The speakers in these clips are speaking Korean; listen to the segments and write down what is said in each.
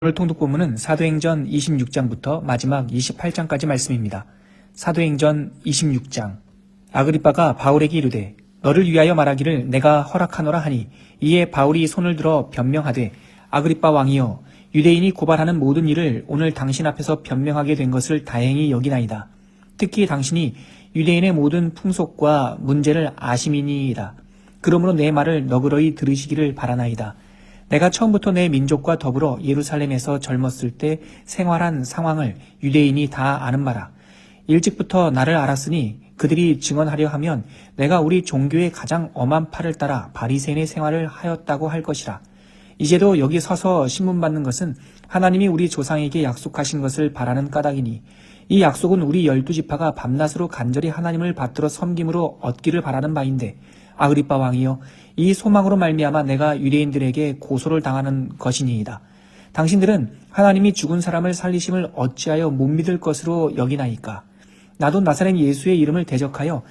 오늘 통독본문은 사도행전 26장부터 마지막 28장까지 말씀입니다. 사도행전 26장. 아그리빠가 바울에게 이르되 너를 위하여 말하기를 내가 허락하노라 하니, 이에 바울이 손을 들어 변명하되 아그리빠 왕이여, 유대인이 고발하는 모든 일을 오늘 당신 앞에서 변명하게 된 것을 다행히 여기나이다. 특히 당신이 유대인의 모든 풍속과 문제를 아심이니이다. 그러므로 내 말을 너그러이 들으시기를 바라나이다. 내가 처음부터 내 민족과 더불어 예루살렘에서 젊었을 때 생활한 상황을 유대인이 다 아는 바라. 일찍부터 나를 알았으니 그들이 증언하려 하면 내가 우리 종교의 가장 엄한 팔을 따라 바리새인의 생활을 하였다고 할 것이라. 이제도 여기 서서 신문받는 것은 하나님이 우리 조상에게 약속하신 것을 바라는 까닭이니, 이 약속은 우리 12지파가 밤낮으로 간절히 하나님을 받들어 섬김으로 얻기를 바라는 바인데, 아그리빠 왕이여, 이 소망으로 말미암아 내가 유대인들에게 고소를 당하는 것이니이다. 당신들은 하나님이 죽은 사람을 살리심을 어찌하여 못 믿을 것으로 여기나이까? 나도 나사렛 예수의 이름을 대적하여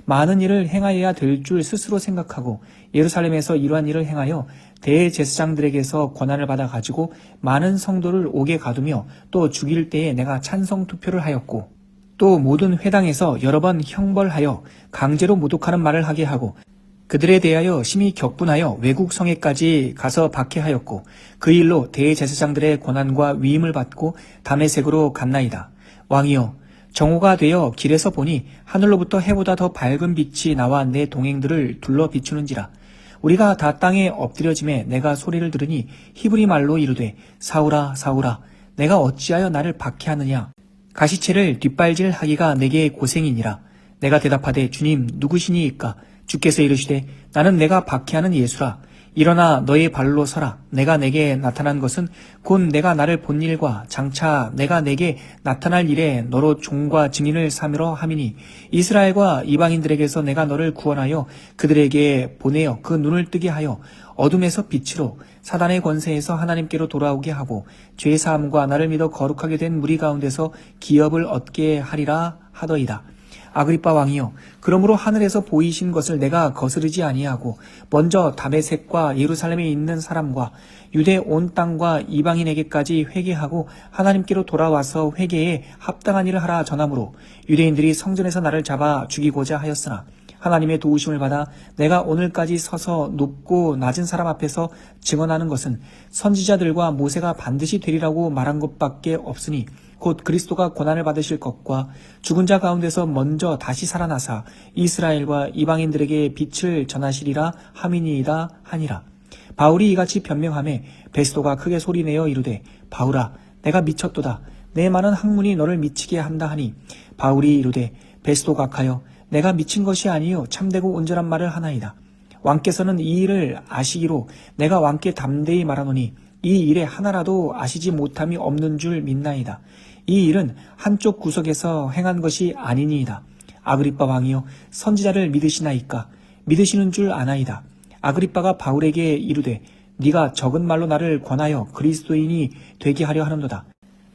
많은 일을 행하여야 될 줄 스스로 생각하고 예루살렘에서 이러한 일을 행하여 대제사장들에게서 권한을 받아 가지고 많은 성도를 옥에 가두며 또 죽일 때에 내가 찬성 투표를 하였고, 또 모든 회당에서 여러 번 형벌하여 강제로 모독하는 말을 하게 하고, 그들에 대하여 심히 격분하여 외국 성에까지 가서 박해하였고, 그 일로 대제사장들의 권한과 위임을 받고 다메섹으로 갔나이다. 왕이여, 정오가 되어 길에서 보니 하늘로부터 해보다 더 밝은 빛이 나와 내 동행들을 둘러 비추는지라. 우리가 다 땅에 엎드려짐에 내가 소리를 들으니 히브리 말로 이르되 사울아 사울아, 내가 어찌하여 나를 박해하느냐. 가시체를 뒷발질하기가 내게 고생이니라. 내가 대답하되 주님 누구시니이까? 주께서 이르시되 나는 내가 박해하는 예수라. 일어나 너의 발로 서라. 내가 내게 나타난 것은 곧 내가 나를 본 일과 장차 내가 내게 나타날 일에 너로 종과 증인을 삼으러 함이니, 이스라엘과 이방인들에게서 내가 너를 구원하여 그들에게 보내어 그 눈을 뜨게 하여 어둠에서 빛으로 사단의 권세에서 하나님께로 돌아오게 하고 죄사함과 나를 믿어 거룩하게 된 무리 가운데서 기업을 얻게 하리라 하더이다. 아그리빠 왕이여, 그러므로 하늘에서 보이신 것을 내가 거스르지 아니하고 먼저 다메섹과 예루살렘에 있는 사람과 유대 온 땅과 이방인에게까지 회개하고 하나님께로 돌아와서 회개에 합당한 일을 하라 전하므로, 유대인들이 성전에서 나를 잡아 죽이고자 하였으나 하나님의 도우심을 받아 내가 오늘까지 서서 높고 낮은 사람 앞에서 증언하는 것은 선지자들과 모세가 반드시 되리라고 말한 것밖에 없으니, 곧 그리스도가 고난을 받으실 것과 죽은 자 가운데서 먼저 다시 살아나사 이스라엘과 이방인들에게 빛을 전하시리라 함이니이다 하니라. 바울이 이같이 변명하매 베스도가 크게 소리내어 이르되 바울아, 내가 미쳤도다. 내 많은 학문이 너를 미치게 한다 하니, 바울이 이르되 베스도 각하여, 내가 미친 것이 아니요 참되고 온전한 말을 하나이다. 왕께서는 이 일을 아시기로 내가 왕께 담대히 말하노니 이 일에 하나라도 아시지 못함이 없는 줄 믿나이다. 이 일은 한쪽 구석에서 행한 것이 아니니이다. 아그리빠 왕이여, 선지자를 믿으시나이까? 믿으시는 줄 아나이다. 아그리빠가 바울에게 이르되 네가 적은 말로 나를 권하여 그리스도인이 되게 하려 하는도다.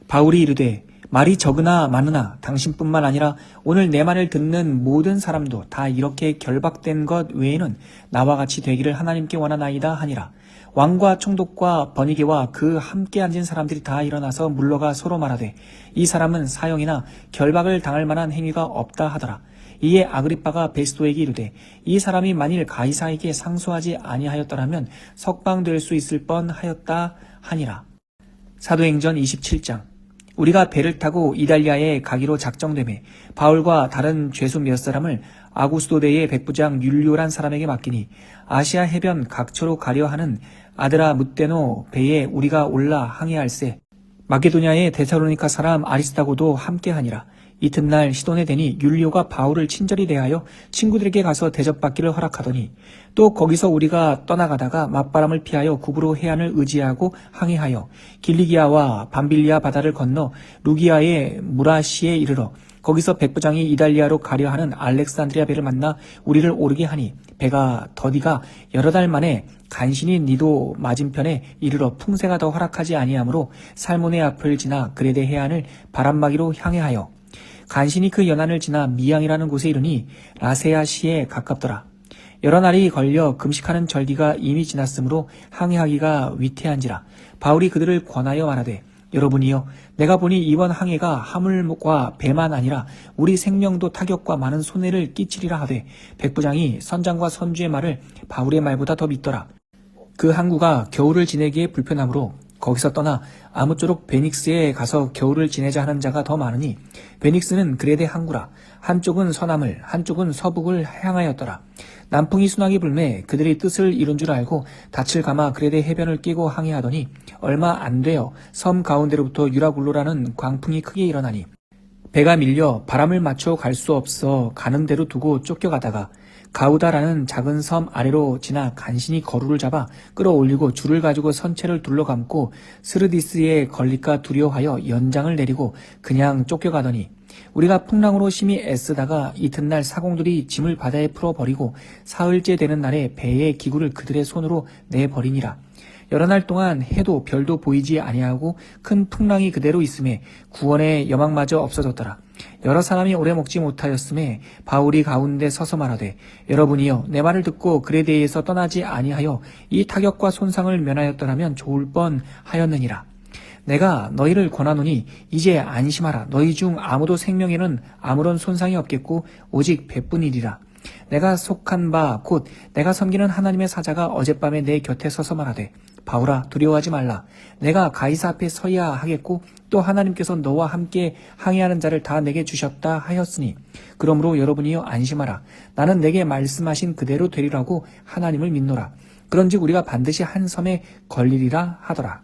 바울이 이르되 말이 적으나 많으나 당신뿐만 아니라 오늘 내 말을 듣는 모든 사람도 다 이렇게 결박된 것 외에는 나와 같이 되기를 하나님께 원하나이다 하니라. 왕과 총독과 버니게와 그 함께 앉은 사람들이 다 일어나서 물러가 서로 말하되 이 사람은 사형이나 결박을 당할 만한 행위가 없다 하더라. 이에 아그리빠가 베스도에게 이르되 이 사람이 만일 가이사에게 상소하지 아니하였더라면 석방될 수 있을 뻔하였다 하니라. 사도행전 27장. 우리가 배를 타고 이달리아에 가기로 작정되매 바울과 다른 죄수 몇 사람을 아구스도대의 백부장 율리오란 사람에게 맡기니, 아시아 해변 각처로 가려 하는 아드라 뭇데노 배에 우리가 올라 항해할세 마게도냐의 데살로니가 사람 아리스다고도 함께하니라. 이튿날 시돈에 대니 율리오가 바울을 친절히 대하여 친구들에게 가서 대접받기를 허락하더니, 또 거기서 우리가 떠나가다가 맞바람을 피하여 구브로 해안을 의지하고 항해하여 길리기아와 밤빌리아 바다를 건너 루기아의 무라시에 이르러 거기서 백부장이 이달리아로 가려 하는 알렉산드리아 배를 만나 우리를 오르게 하니, 배가 더디가 여러 달 만에 간신히 니도 맞은편에 이르러 풍세가 더 허락하지 아니하므로 살모네 앞을 지나 그레데 해안을 바람막이로 향해하여 간신히 그 연안을 지나 미양이라는 곳에 이르니 라세아시에 가깝더라. 여러 날이 걸려 금식하는 절기가 이미 지났으므로 항해하기가 위태한지라. 바울이 그들을 권하여 말하되 여러분이여 내가 보니 이번 항해가 화물과 배만 아니라 우리 생명도 타격과 많은 손해를 끼치리라 하되 백부장이 선장과 선주의 말을 바울의 말보다 더 믿더라. 그 항구가 겨울을 지내기에 불편하므로 거기서 떠나 아무쪼록 베닉스에 가서 겨울을 지내자 하는 자가 더 많으니 베닉스는 그레데 항구라. 한쪽은 서남을 한쪽은 서북을 향하였더라. 남풍이 순하게 불매 그들이 뜻을 이룬 줄 알고 닻을 감아 그레데 해변을 끼고 항해하더니 얼마 안 되어 섬 가운데로부터 유라굴로라는 광풍이 크게 일어나니 배가 밀려 바람을 맞춰 갈 수 없어 가는 대로 두고 쫓겨가다가 가우다라는 작은 섬 아래로 지나 간신히 거루를 잡아 끌어올리고 줄을 가지고 선체를 둘러감고 스르디스에 걸릴까 두려워하여 연장을 내리고 그냥 쫓겨가더니 우리가 풍랑으로 심히 애쓰다가 이튿날 사공들이 짐을 바다에 풀어버리고 사흘째 되는 날에 배의 기구를 그들의 손으로 내버리니라. 여러 날 동안 해도 별도 보이지 아니하고 큰 풍랑이 그대로 있음에 구원의 여망마저 없어졌더라. 여러 사람이 오래 먹지 못하였음에 바울이 가운데 서서 말하되 여러분이여 내 말을 듣고 그레데에서 떠나지 아니하여 이 타격과 손상을 면하였더라면 좋을 뻔하였느니라. 내가 너희를 권하노니 이제 안심하라. 너희 중 아무도 생명에는 아무런 손상이 없겠고 오직 배뿐이리라. 내가 속한 바 곧 내가 섬기는 하나님의 사자가 어젯밤에 내 곁에 서서 말하되 바울아 두려워하지 말라. 내가 가이사 앞에 서야 하겠고 또 하나님께서 너와 함께 항해하는 자를 다 내게 주셨다 하였으니 그러므로 여러분이여 안심하라. 나는 내게 말씀하신 그대로 되리라고 하나님을 믿노라. 그런즉 우리가 반드시 한 섬에 걸리리라 하더라.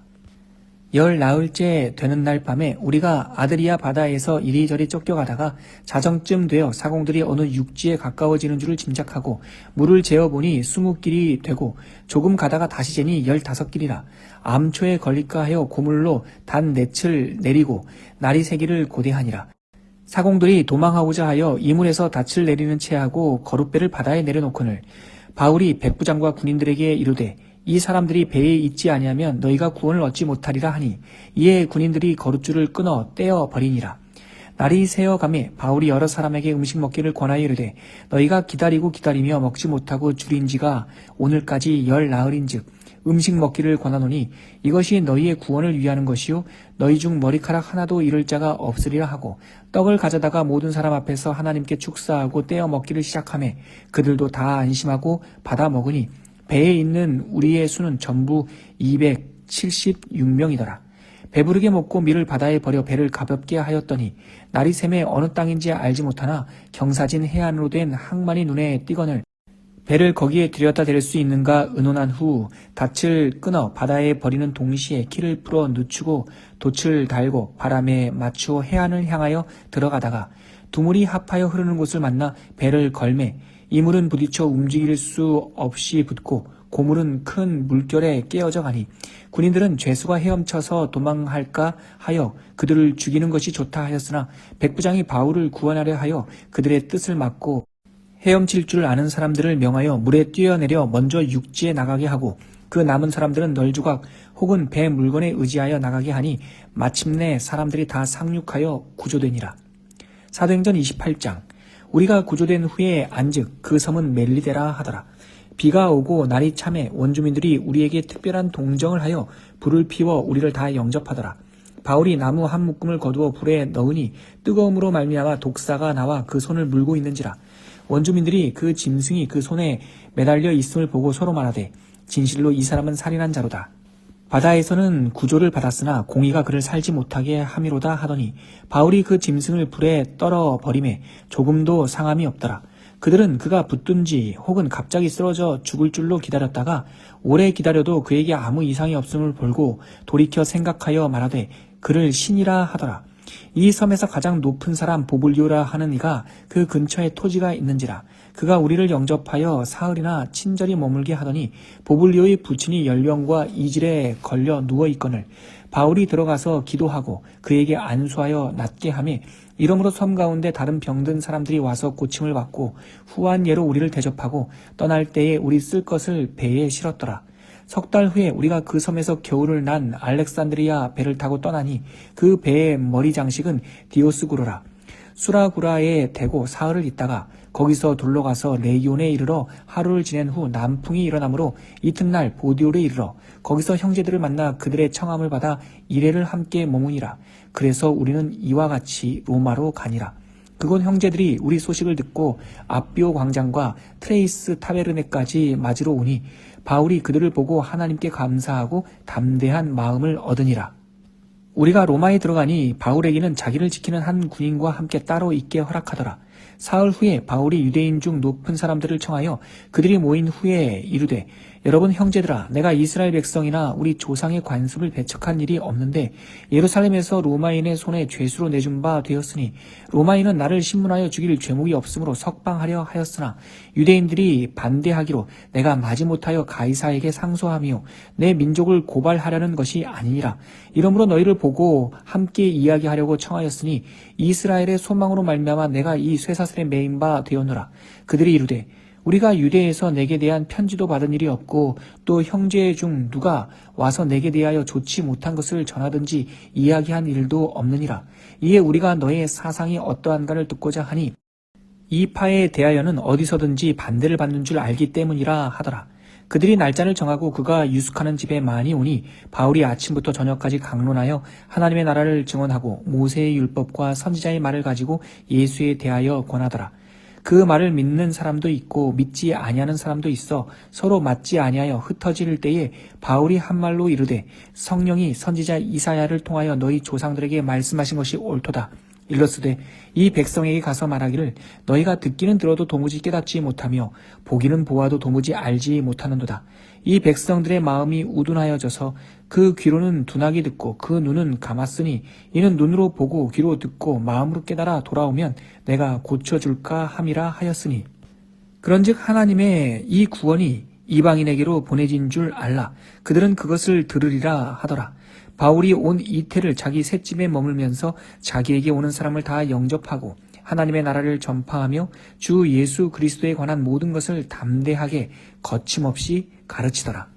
열 나흘째 되는 날 밤에 우리가 아드리아 바다에서 이리저리 쫓겨가다가 자정쯤 되어 사공들이 어느 육지에 가까워지는 줄을 짐작하고 물을 재어보니 20길이 되고 조금 가다가 다시 재니 15길이라. 암초에 걸릴까 하여 고물로 단 넷을 내리고 날이 새기를 고대하니라. 사공들이 도망하고자 하여 이물에서 닻을 내리는 채하고 거룻배를 바다에 내려놓거늘 바울이 백부장과 군인들에게 이르되 이 사람들이 배에 있지 아니하면 너희가 구원을 얻지 못하리라 하니 이에 군인들이 거룻줄을 끊어 떼어 버리니라. 날이 새어가매 바울이 여러 사람에게 음식 먹기를 권하여 이르되 너희가 기다리고 기다리며 먹지 못하고 줄인 지가 오늘까지 열 나흘인즉 음식 먹기를 권하노니 이것이 너희의 구원을 위하는 것이요 너희 중 머리카락 하나도 잃을 자가 없으리라 하고 떡을 가져다가 모든 사람 앞에서 하나님께 축사하고 떼어 먹기를 시작하매 그들도 다 안심하고 받아 먹으니 배에 있는 우리의 수는 전부 276명이더라. 배부르게 먹고 밀을 바다에 버려 배를 가볍게 하였더니 날이 새매 어느 땅인지 알지 못하나 경사진 해안으로 된 항만이 눈에 띄거늘 배를 거기에 들여다 댈 수 있는가 의논한 후 닻을 끊어 바다에 버리는 동시에 키를 풀어 늦추고 돛을 달고 바람에 맞추어 해안을 향하여 들어가다가 두물이 합하여 흐르는 곳을 만나 배를 걸매 이물은 부딪혀 움직일 수 없이 붙고 고물은 큰 물결에 깨어져 가니 군인들은 죄수가 헤엄쳐서 도망할까 하여 그들을 죽이는 것이 좋다 하였으나 백부장이 바울을 구원하려 하여 그들의 뜻을 막고 헤엄칠 줄 아는 사람들을 명하여 물에 뛰어내려 먼저 육지에 나가게 하고 그 남은 사람들은 널조각 혹은 배 물건에 의지하여 나가게 하니 마침내 사람들이 다 상륙하여 구조되니라. 사도행전 28장. 우리가 구조된 후에 안즉 그 섬은 멜리데라 하더라. 비가 오고 날이 참해 원주민들이 우리에게 특별한 동정을 하여 불을 피워 우리를 다 영접하더라. 바울이 나무 한 묶음을 거두어 불에 넣으니 뜨거움으로 말미암아 독사가 나와 그 손을 물고 있는지라. 원주민들이 그 짐승이 그 손에 매달려 있음을 보고 서로 말하되 진실로 이 사람은 살인한 자로다. 바다에서는 구조를 받았으나 공의가 그를 살지 못하게 함이로다 하더니 바울이 그 짐승을 불에 떨어 버림에 조금도 상함이 없더라. 그들은 그가 붙든지 혹은 갑자기 쓰러져 죽을 줄로 기다렸다가 오래 기다려도 그에게 아무 이상이 없음을 볼고 돌이켜 생각하여 말하되 그를 신이라 하더라. 이 섬에서 가장 높은 사람 보블리오라 하는 이가 그 근처에 토지가 있는지라. 그가 우리를 영접하여 사흘이나 친절히 머물게 하더니 보블리오의 부친이 열병과 이질에 걸려 누워있거늘 바울이 들어가서 기도하고 그에게 안수하여 낫게 하며 이러므로 섬 가운데 다른 병든 사람들이 와서 고침을 받고 후한 예로 우리를 대접하고 떠날 때에 우리 쓸 것을 배에 실었더라. 석 달 후에 우리가 그 섬에서 겨울을 난 알렉산드리아 배를 타고 떠나니 그 배의 머리 장식은 디오스구로라. 수라구라에 대고 사흘을 있다가 거기서 둘러가서 레기온에 이르러 하루를 지낸 후 남풍이 일어나므로 이튿날 보디올에 이르러 거기서 형제들을 만나 그들의 청함을 받아 이레를 함께 머무니라. 그래서 우리는 이와 같이 로마로 가니라. 그곳 형제들이 우리 소식을 듣고 앞비오 광장과 트레이스 타베르네까지 맞으러 오니 바울이 그들을 보고 하나님께 감사하고 담대한 마음을 얻으니라. 우리가 로마에 들어가니 바울에게는 자기를 지키는 한 군인과 함께 따로 있게 허락하더라. 사흘 후에 바울이 유대인 중 높은 사람들을 청하여 그들이 모인 후에 이르되, 여러분 형제들아, 내가 이스라엘 백성이나 우리 조상의 관습을 배척한 일이 없는데 예루살렘에서 로마인의 손에 죄수로 내준 바 되었으니 로마인은 나를 신문하여 죽일 죄목이 없으므로 석방하려 하였으나 유대인들이 반대하기로 내가 마지못하여 가이사에게 상소하며 내 민족을 고발하려는 것이 아니니라. 이러므로 너희를 보고 함께 이야기하려고 청하였으니 이스라엘의 소망으로 말미암아 내가 이 쇠사슬에 매인 바 되었노라. 그들이 이르되, 우리가 유대에서 내게 대한 편지도 받은 일이 없고 또 형제 중 누가 와서 내게 대하여 좋지 못한 것을 전하든지 이야기한 일도 없느니라. 이에 우리가 너의 사상이 어떠한가를 듣고자 하니 이 파에 대하여는 어디서든지 반대를 받는 줄 알기 때문이라 하더라. 그들이 날짜를 정하고 그가 유숙하는 집에 많이 오니 바울이 아침부터 저녁까지 강론하여 하나님의 나라를 증언하고 모세의 율법과 선지자의 말을 가지고 예수에 대하여 권하더라. 그 말을 믿는 사람도 있고 믿지 아니하는 사람도 있어 서로 맞지 아니하여 흩어질 때에 바울이 한 말로 이르되, 성령이 선지자 이사야를 통하여 너희 조상들에게 말씀하신 것이 옳도다. 일러스되 이 백성에게 가서 말하기를 너희가 듣기는 들어도 도무지 깨닫지 못하며 보기는 보아도 도무지 알지 못하는도다. 이 백성들의 마음이 우둔하여져서 그 귀로는 둔하게 듣고 그 눈은 감았으니 이는 눈으로 보고 귀로 듣고 마음으로 깨달아 돌아오면 내가 고쳐줄까 함이라 하였으니, 그런즉 하나님의 이 구원이 이방인에게로 보내진 줄 알라. 그들은 그것을 들으리라 하더라. 바울이 온 이태를 자기 셋집에 머물면서 자기에게 오는 사람을 다 영접하고 하나님의 나라를 전파하며 주 예수 그리스도에 관한 모든 것을 담대하게 거침없이 가르치더라.